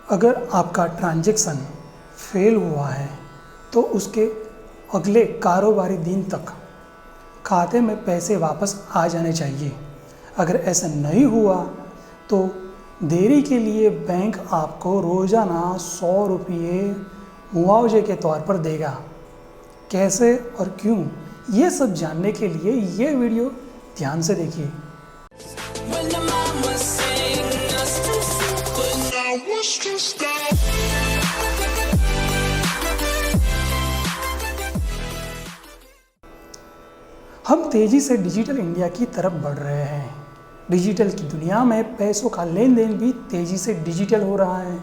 अगर आपका transaction fail हुआ है तो उसके अगले कारोबारी दिन तक खाते में पैसे वापस आ जाने चाहिए। अगर ऐसा नहीं हुआ तो देरी के लिए बैंक आपको रोज़ाना 100 रुपये मुआवजे के तौर पर देगा। कैसे और क्यों, ये सब जानने के लिए ये वीडियो ध्यान से देखिए। हम तेज़ी से डिजिटल इंडिया की तरफ बढ़ रहे हैं। डिजिटल की दुनिया में पैसों का लेन देन भी तेज़ी से डिजिटल हो रहा है।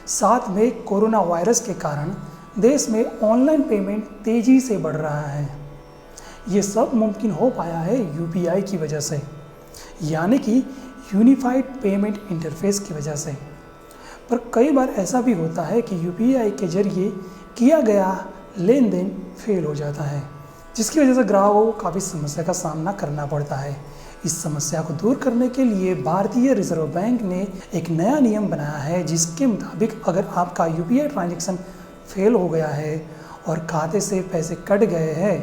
साथ में कोरोना वायरस के कारण देश में ऑनलाइन पेमेंट तेज़ी से बढ़ रहा है। ये सब मुमकिन हो पाया है यूपीआई की वजह से, यानी कि यूनिफाइड पेमेंट इंटरफेस की वजह से। पर कई बार ऐसा भी होता है कि यूपीआई के जरिए किया गया लेन देन फेल हो जाता है, जिसकी वजह से ग्राहकों को काफ़ी समस्या का सामना करना पड़ता है। इस समस्या को दूर करने के लिए भारतीय रिजर्व बैंक ने एक नया नियम बनाया है, जिसके मुताबिक अगर आपका यूपीआई ट्रांजैक्शन फेल हो गया है और खाते से पैसे कट गए हैं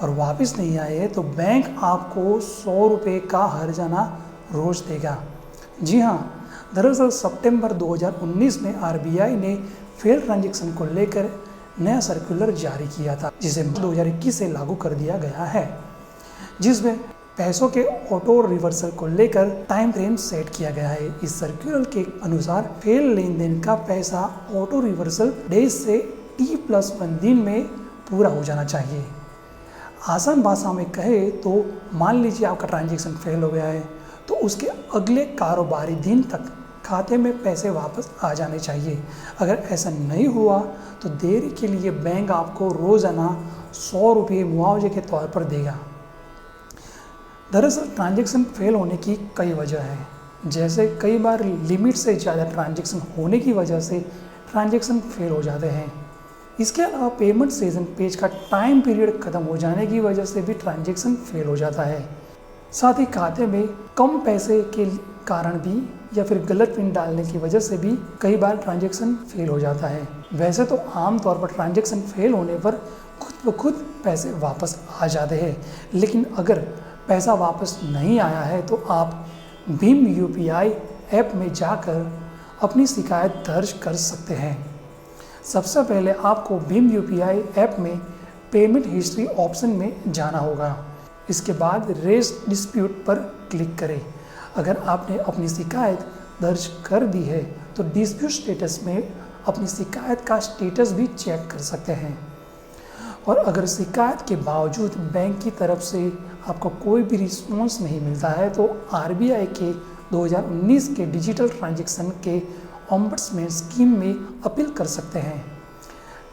और वापस नहीं आए हैं, तो बैंक आपको 100 रुपये का हर्जाना रोज़ देगा। जी हाँ, दरअसल सितंबर 2019 में आरबीआई ने फेल ट्रांजैक्शन को लेकर नया सर्कुलर जारी किया था, जिसे 2021 से लागू कर दिया गया है, जिसमें पैसों के ऑटो रिवर्सल को लेकर टाइम फ्रेम सेट किया गया है। इस सर्कुलर के अनुसार फेल लेन देन का पैसा ऑटो रिवर्सल डेज से T+1 दिन में पूरा हो जाना चाहिए। आसान भाषा में कहे तो मान लीजिए आपका ट्रांजैक्शन फेल हो गया है, तो उसके अगले कारोबारी दिन तक खाते में पैसे वापस आ जाने चाहिए। अगर ऐसा नहीं हुआ तो देरी के लिए बैंक आपको रोज़ाना 100 रुपये मुआवजे के तौर पर देगा। दरअसल ट्रांजैक्शन फेल होने की कई वजह हैं, जैसे कई बार लिमिट से ज़्यादा ट्रांजैक्शन होने की वजह से ट्रांजैक्शन फेल हो जाते हैं। इसके अलावा पेमेंट सेशन पेज का टाइम पीरियड ख़त्म हो जाने की वजह से भी ट्रांजैक्शन फेल हो जाता है। साथ ही खाते में कम पैसे के कारण भी या फिर गलत पिन डालने की वजह से भी कई बार ट्रांजैक्शन फेल हो जाता है। वैसे तो आमतौर पर ट्रांजैक्शन फेल होने पर खुद ब खुद पैसे वापस आ जाते हैं, लेकिन अगर पैसा वापस नहीं आया है तो आप भीम यूपीआई ऐप में जाकर अपनी शिकायत दर्ज कर सकते हैं। सबसे पहले आपको भीम यूपीआई ऐप में पेमेंट हिस्ट्री ऑप्शन में जाना होगा। इसके बाद रेज डिस्प्यूट पर क्लिक करें। अगर आपने अपनी शिकायत दर्ज कर दी है तो डिस्प्यूट स्टेटस में अपनी शिकायत का स्टेटस भी चेक कर सकते हैं। और अगर शिकायत के बावजूद बैंक की तरफ से आपको कोई भी रिस्पॉन्स नहीं मिलता है तो आरबीआई के 2019 के डिजिटल ट्रांजैक्शन के ओम्बड्समैन स्कीम में अपील कर सकते हैं।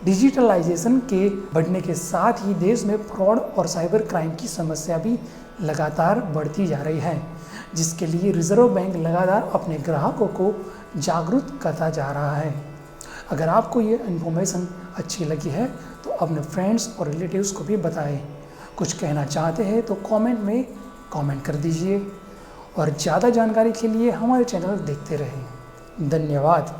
डिजिटलाइजेशन के बढ़ने के साथ ही देश में फ्रॉड और साइबर क्राइम की समस्या भी लगातार बढ़ती जा रही है, जिसके लिए रिजर्व बैंक लगातार अपने ग्राहकों को जागरूक करता जा रहा है। अगर आपको ये इन्फॉर्मेशन अच्छी लगी है तो अपने फ्रेंड्स और रिलेटिव्स को भी बताएं। कुछ कहना चाहते हैं तो कमेंट में कमेंट कर दीजिए और ज़्यादा जानकारी के लिए हमारे चैनल देखते रहें। धन्यवाद।